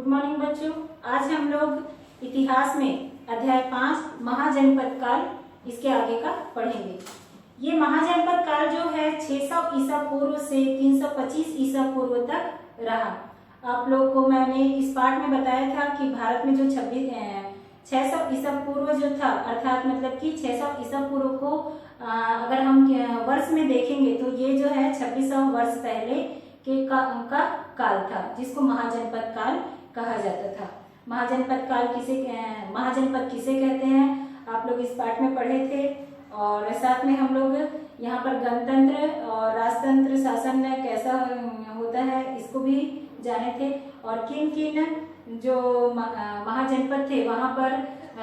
Good morning बच्चों। आज हम लोग इतिहास में अध्याय 5 महाजनपद काल इसके आगे का पढ़ेंगे। ये महाजनपद काल जो है 600 ईसा पूर्व से 325 ईसा पूर्व तक रहा। आप लोग को मैंने इस पाठ में बताया था कि भारत में जो 600 ईसा पूर्व जो था, अर्थात मतलब कि 600 ईसा पूर्व को अगर हम वर्ष में देखेंगे तो ये जो है 2600 वर्ष पहले के का काल था, जिसको महाजनपद काल कहा जाता था। महाजनपद किसे कहते हैं आप लोग इस पाठ में पढ़े थे। और साथ में हम लोग यहाँ पर गणतंत्र और राजतंत्र शासन कैसा होता है इसको भी जाने थे, और किन किन जो महाजनपद थे वहाँ पर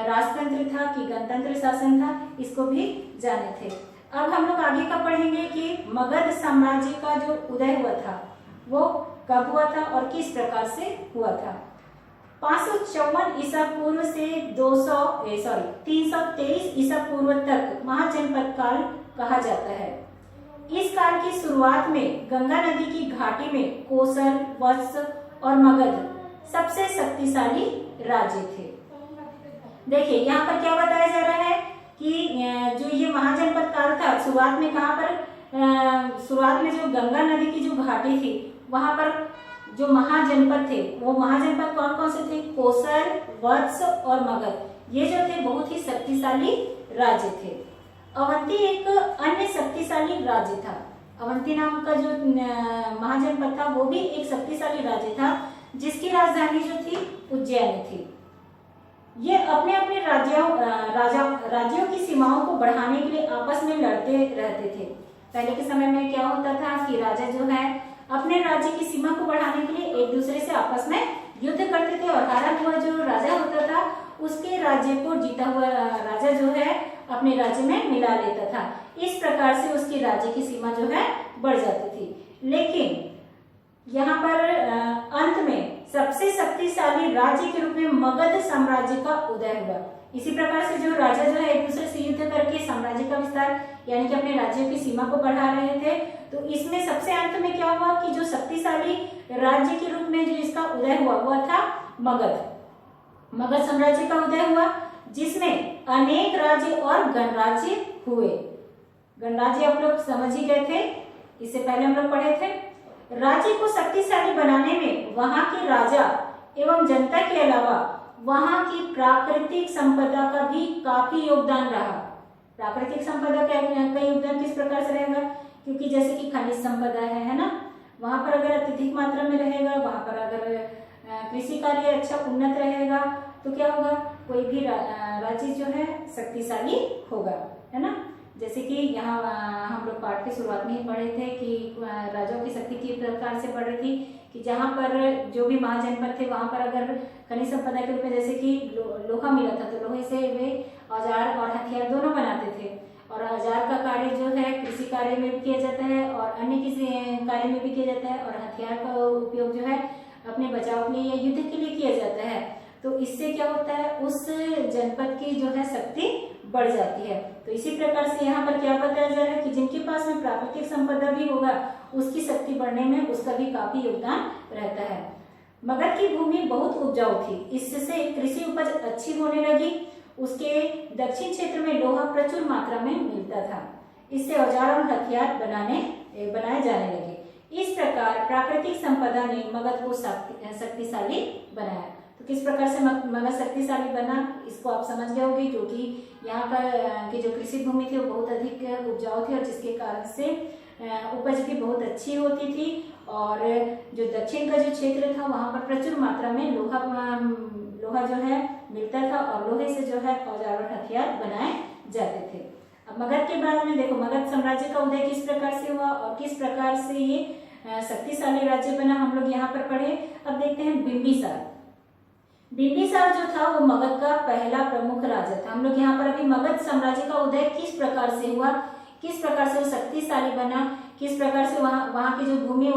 राजतंत्र था कि गणतंत्र शासन था, इसको भी जाने थे। अब हम लोग आगे का पढ़ेंगे कि मगध साम्राज्य का जो उदय हुआ था वो कब हुआ था और किस प्रकार से हुआ था। 554 ईसा पूर्व से 323 ईसा पूर्व तक महाजनपद काल कहा जाता है। इस काल की शुरुआत में गंगा नदी की घाटी में कोसल, वत्स और मगध सबसे शक्तिशाली राज्य थे। देखिए यहाँ पर क्या बताया जा रहा है कि जो ये महाजनपद काल था, शुरुआत में कहाँ पर शुरुआत में जो गंगा नदी की जो घाटी थी वहां पर जो महाजनपद थे वो महाजनपद कौन कौन से थे? कोसल, वत्स और मगध। ये जो थे बहुत ही शक्तिशाली राज्य थे। अवंती एक अन्य शक्तिशाली राज्य था। अवंती नाम का जो महाजनपद था वो भी एक शक्तिशाली राज्य था, जिसकी राजधानी जो थी उज्जैन थी। ये अपने अपने राज्यों की सीमाओं को बढ़ाने के लिए आपस में लड़ते रहते थे। पहले के समय में क्या होता था कि राजा जो है अपने राज्य की सीमा को बढ़ाने के लिए एक दूसरे से आपस में युद्ध करते थे, और हारा हुआ जो राजा होता था उसके राज्य को जीता हुआ राजा जो है अपने राज्य में मिला लेता था। इस प्रकार से उसकी राज्य की सीमा जो है बढ़ जाती थी। लेकिन यहाँ पर अंत में सबसे शक्तिशाली राज्य के रूप में मगध साम्राज्य का उदय हुआ। इसी प्रकार से जो राजा जो है एक दूसरे से युद्ध करके साम्राज्य का विस्तार यानी कि अपने राज्यों की सीमा को बढ़ा रहे थे, तो इसमें सबसे अंत में क्या हुआ कि जो शक्तिशाली राज्य के रूप में जो इसका उदय हुआ वह था मगध साम्राज्य का उदय हुआ, जिसमें अनेक राज्य और गणराज्य हुए। गणराज्य आप लोग समझ ही गए थे, इससे पहले हम लोग पढ़े थे। राज्य को शक्तिशाली बनाने में वहां के राजा एवं जनता के अलावा वहां की प्राकृतिक संपदा का भी काफी योगदान रहा। प्राकृतिक संपदा का योगदान किस प्रकार से रहेगा? क्योंकि जैसे कि खनिज संपदा है ना, वहां पर अगर अत्यधिक मात्रा में रहेगा, वहां पर अगर कृषि कार्य अच्छा उन्नत रहेगा तो क्या होगा, कोई भी राज्य जो है शक्तिशाली होगा, है ना। जैसे कि यहाँ हम लोग पाठ के शुरुआत में ही पढ़े थे कि राजाओं की शक्ति किस प्रकार से बढ़ रही थी कि जहाँ पर जो भी महाजनपद थे वहां पर अगर खनिज संपदा के रूप में जैसे कि लोहा मिला था तो लोहे से वे औजार और हथियार दोनों बनाते थे, और औजार का कार्य जो है कृषि कार्य में भी किया जाता है और अन्य किसी कार्य में भी किया जाता है, और हथियार का उपयोग जो है अपने बचाव के लिए या युद्ध के लिए किया जाता है। तो इससे क्या होता है, उस जनपद की जो है शक्ति बढ़ जाती है। तो इसी प्रकार से यहाँ पर क्या बताया जा रहा है कि जिनके पास में प्राकृतिक संपदा भी होगा उसकी शक्ति बढ़ने में उसका भी काफी योगदान रहता है। मगध की भूमि बहुत उपजाऊ थी, इससे कृषि उपज अच्छी होने लगी। उसके दक्षिण क्षेत्र में लोहा प्रचुर मात्रा में मिलता था, इससे औजार और हथियार बनाए जाने लगे। इस प्रकार प्राकृतिक संपदा ने मगध को शक्तिशाली बनाया। तो किस प्रकार से मगध शक्तिशाली बना इसको आप समझ गए होंगे, क्योंकि यहाँ पर की जो कृषि भूमि थी वो बहुत अधिक उपजाऊ थी और जिसके कारण से उपज भी बहुत अच्छी होती थी, और जो दक्षिण का जो क्षेत्र था वहाँ पर प्रचुर मात्रा में लोहा जो है मिलता था, और लोहे से जो है औजार और हथियार बनाए जाते थे। अब मगध के बारे में देखो, मगध साम्राज्य का उदय किस प्रकार से हुआ और किस प्रकार से ये शक्तिशाली राज्य बना, हम लोग यहाँ पर पढ़े। अब देखते हैं बिंबिसार। बिंबिसार जो था वो मगध का पहला प्रमुख राजा था। हम लोग यहाँ पर अभी मगध साम्राज्य का उदय किस प्रकार से हुआ, किस प्रकार से वो शक्तिशाली बना, किस प्रकार से वहाँ की जो भूमि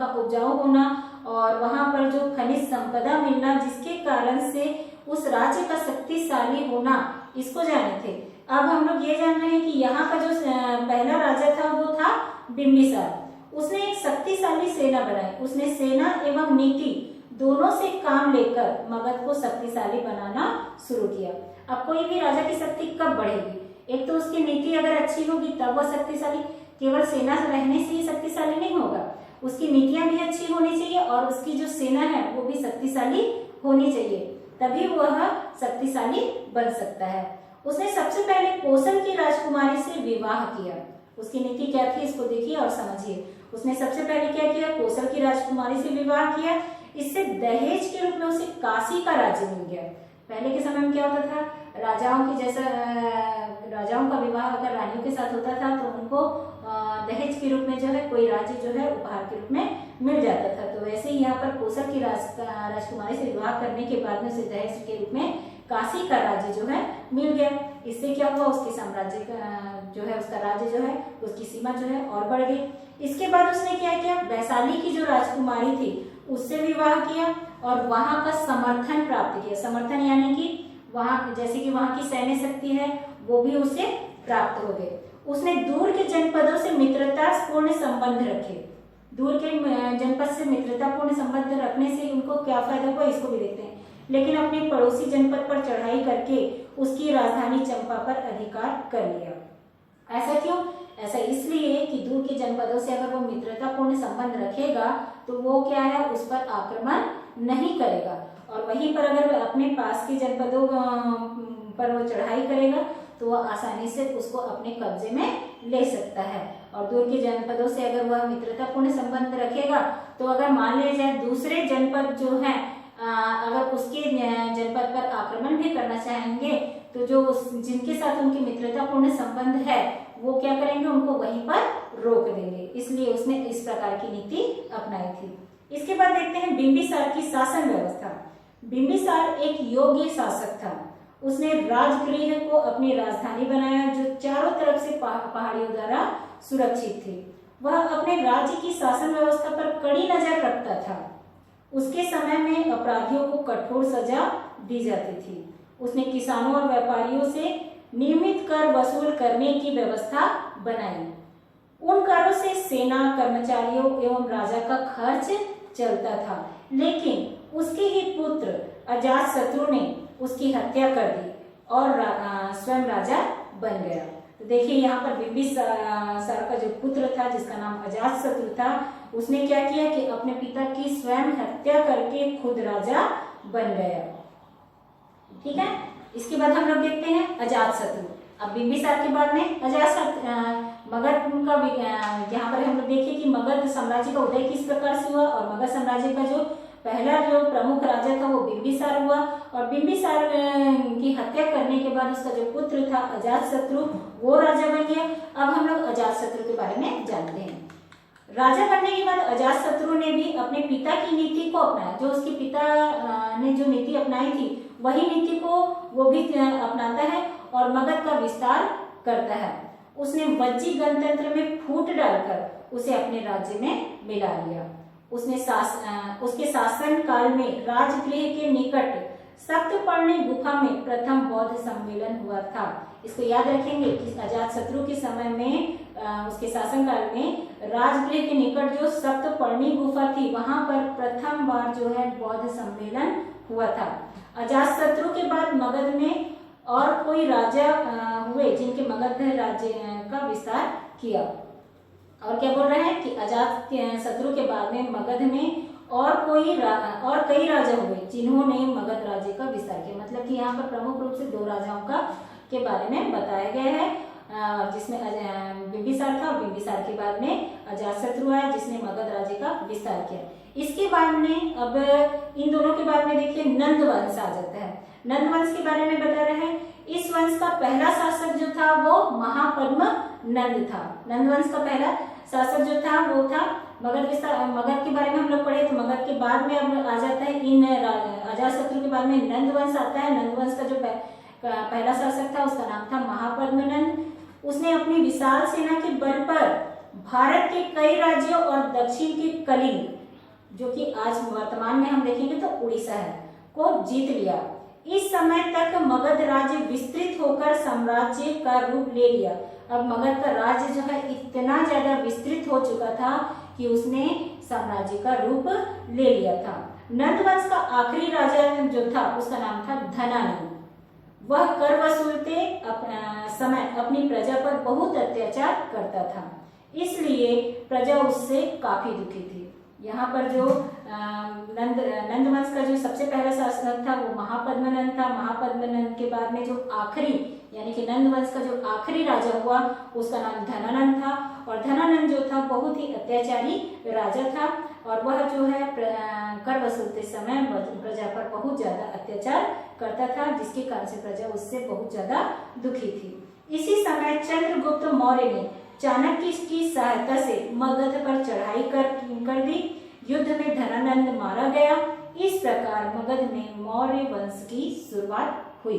का उपजाऊ होना और वहाँ पर जो खनिज संपदा मिलना जिसके कारण से उस राज्य का शक्तिशाली होना, इसको जाने थे। अब हम लोग ये जान रहे हैं कि यहाँ का जो पहला राजा था वो था बिंबिसार। उसने एक शक्तिशाली सेना बनाई। उसने सेना एवं नीति दोनों से काम लेकर मगध को शक्तिशाली बनाना शुरू किया। अब कोई भी राजा की शक्ति कब बढ़ेगी? एक तो उसकी नीति अगर अच्छी होगी तब वह शक्तिशाली, केवल सेना रहने से ही शक्तिशाली नहीं होगा, उसकी नीतियां भी अच्छी होनी चाहिए और उसकी जो सेना है वो भी शक्तिशाली होनी चाहिए, तभी वह शक्तिशाली बन सकता है। उसने सबसे पहले कौशल की राजकुमारी से विवाह किया। उसकी नीति क्या थी इसको देखिए और समझिए। उसने सबसे पहले क्या किया? कौशल की राजकुमारी से विवाह किया। इससे दहेज के रूप में उसे काशी का राज्य मिल गया। पहले के समय में क्या होता था, राजाओं की जैसा राजाओं का विवाह अगर रानियों के साथ होता था तो उनको दहेज के रूप में जो है कोई राज्य जो है उपहार के रूप में मिल जाता था। तो वैसे ही यहाँ पर कौशल की राजकुमारी से विवाह करने के बाद में उसे दहेज के रूप में काशी का राज्य जो है मिल गया। इससे क्या हुआ, उसके साम्राज्य का जो है उसका राज्य जो है उसकी सीमा जो है और बढ़ गई। इसके बाद उसने क्या किया, वैशाली की जो राजकुमारी थी उससे विवाह किया और वहां का समर्थन प्राप्त किया। समर्थन यानी कि वहां जैसे कि वहां की सैन्य शक्ति है वो भी उसे प्राप्त हो गए। उसने दूर के जनपदों से मित्रतापूर्ण संबंध रखे। दूर के जनपद से मित्रतापूर्ण संबंध रखने से उनको क्या फायदा हुआ इसको भी देखते हैं। लेकिन अपने पड़ोसी जनपद पर चढ़ाई करके उसकी राजधानी चंपा पर अधिकार कर लिया। ऐसा क्यों? ऐसा इसलिए कि दूर के जनपदों से अगर वो मित्रतापूर्ण संबंध रखेगा तो वो क्या है, उस पर आक्रमण नहीं करेगा, और वहीं पर अगर अपने पास के जनपदों पर वो चढ़ाई करेगा तो वह आसानी से उसको अपने कब्जे में ले सकता है। और दूर के जनपदों से अगर वह मित्रतापूर्ण संबंध रखेगा तो अगर मान लिया जाए दूसरे जनपद जो है अगर उसके जनपद पर आक्रमण भी करना चाहेंगे तो जो जिनके साथ उनकी मित्रतापूर्ण संबंध है वो क्या करेंगे, उनको वहीं पर रोक देंगे। इसलिए उसने इस प्रकार की नीति अपनाई थी। इसके बाद देखते हैं बिंबिसार की शासन व्यवस्था। बिंबिसार एक योग्य शासक था। उसने राजगृह को अपनी राजधानी बनाया जो चारों तरफ से पहाड़ियों द्वारा सुरक्षित थी। वह अपने राज्य की शासन व्यवस्था पर कड़ी नजर रखता था। उसके समय में अपराधियों को कठोर सजा दी जाती थी। उसने किसानों और व्यापारियों से नियमित कर वसूल करने की व्यवस्था बनाई। उन करों से सेना, कर्मचारियों एवं राजा का खर्च चलता था। लेकिन उसके ही पुत्र अजातशत्रु ने उसकी हत्या कर दी और स्वयं राजा बन गया। तो देखिए यहाँ पर बिंबिसार का जो पुत्र था जिसका नाम अजातशत्रु था, उसने क्या किया कि अपने पिता की स्वयं हत्या करके खुद राजा बन गया। ठीक है, इसके बाद हम लोग देखते हैं अजातशत्रु। अब बिंबिसार के बाद में मगध का यहाँ पर हम लोग देखिए कि मगध साम्राज्य का उदय किस प्रकार से हुआ, और मगध साम्राज्य का जो पहला जो प्रमुख राजा था वो बिंबिसार हुआ, और बिंबिसार की हत्या करने के बाद उसका जो पुत्र था अजातशत्रु वो राजा बन गया। अब हम लोग अजातशत्रु के बारे में जानते हैं। राजा बनने के बाद अजातशत्रु ने भी अपने पिता की नीति को अपनाया। जो उसके पिता ने जो नीति अपनाई थी वही नीति को वो भी अपनाता है और मगध का विस्तार करता है। उसने वज्जी गणतंत्र में फूट डालकर उसे अपने राज्य में मिला लिया। उसने उसके शासन काल में राजगृह के निकट सप्तपर्णी गुफा में प्रथम बौद्ध सम्मेलन हुआ था। इसको याद रखेंगे कि अजातशत्रु के समय में उसके शासन काल में राजगृह के निकट जो सप्तपर्णी गुफा थी वहां पर प्रथम बार जो है बौद्ध सम्मेलन हुआ था। अजातशत्रु के बाद मगध में और कोई राजा हुए जिनके मगध राज्य का विस्तार किया। और क्या बोल रहे हैं कि अजातशत्रु के बाद में मगध में और कई राजा हुए जिन्होंने मगध राज्य का विस्तार किया। मतलब कि यहाँ पर प्रमुख रूप से दो राजाओं के बारे में बताया गया है, जिसमें बिंबिसार था और बिंबिसार के बाद में अजातशत्रु आया जिसने मगध राज्य का विस्तार किया। इसके बाद में अब इन दोनों के बाद में देखिए नंद वंश आ जाता है। नंद वंश के बारे में बता रहे हैं। इस वंश का पहला शासक जो था वो महापद्म नंद था। नंद वंश का पहला शासक जो था वो था मगध के बारे में हम लोग पढ़े तो मगध के बाद में अब आ जाता है इन अजातशत्रु के बाद में नंद वंश आता है। नंद वंश का जो पहला शासक था उसका नाम था महापद्म नंद। उसने अपनी विशाल सेना के बल पर भारत के कई राज्यों और दक्षिण के कलिंग, जो कि आज वर्तमान में हम देखेंगे तो उड़ीसा है, को जीत लिया। इस समय तक मगध राज्य विस्तृत होकर साम्राज्य का रूप ले लिया। अब मगध का राज्य जो है इतना ज्यादा विस्तृत हो चुका था कि उसने साम्राज्य का रूप ले लिया था। नंद वंश का आखिरी राजा जो था उसका नाम था धनानंद। वह कर वसूलते समय अपनी प्रजा पर बहुत अत्याचार करता था, इसलिए प्रजा उससे काफी दुखी थी। यहाँ पर जो नंद वंश का जो सबसे पहला शासक था वो महापद्मनंद था। महापद्मनंद के बाद में जो आखिरी यानी कि नंद वंश का जो आखिरी राजा हुआ उसका नाम धनानंद था। और धनानंद जो था बहुत ही अत्याचारी राजा था और वह जो है कर वसूलते समय प्रजा पर बहुत ज्यादा अत्याचार करता था, जिसके कारण से प्रजा उससे बहुत ज्यादा दुखी थी। इसी समय चंद्रगुप्त मौर्य ने चाणक्य की सहायता से मगध पर चढ़ाई कर दी। युद्ध में धनानंद मारा गया। इस प्रकार मगध में मौर्य वंश की शुरुआत हुई।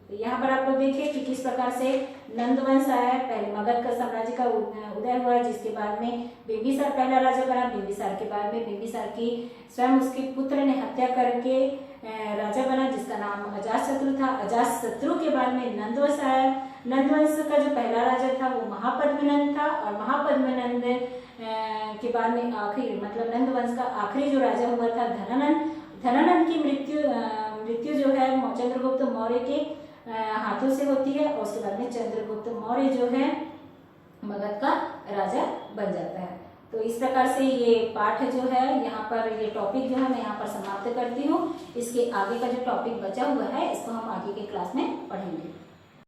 तो यहाँ पर आप लोग देखिए कि किस प्रकार से नंद वंश आया है। पहले मगध का साम्राज्य का उदय हुआ, जिसके बाद में बिंबिसार पहला राजा बना। बिंबिसार के बाद में बिंबिसार की स्वयं उसके पुत्र ने हत्या करके राजा बना, जिसका नाम अजातशत्रु था। अजातशत्रु के बाद में नंदवंश आया। नंदवंश का जो पहला राजा था वो महापद्मनंद था और महापद्मनंद के बाद में आखिरी मतलब नंदवंश का आखिरी जो राजा हुआ था धनानंद। धनानंद की मृत्यु जो है चंद्रगुप्त मौर्य के हाथों से होती है और उसके बाद में चंद्रगुप्त मौर्य जो है मगध का राजा बन जाता है। तो इस प्रकार से ये पाठ जो है यहाँ पर ये टॉपिक जो है मैं यहाँ पर समाप्त करती हूँ। इसके आगे का जो टॉपिक बचा हुआ है इसको हम आगे के क्लास में पढ़ेंगे।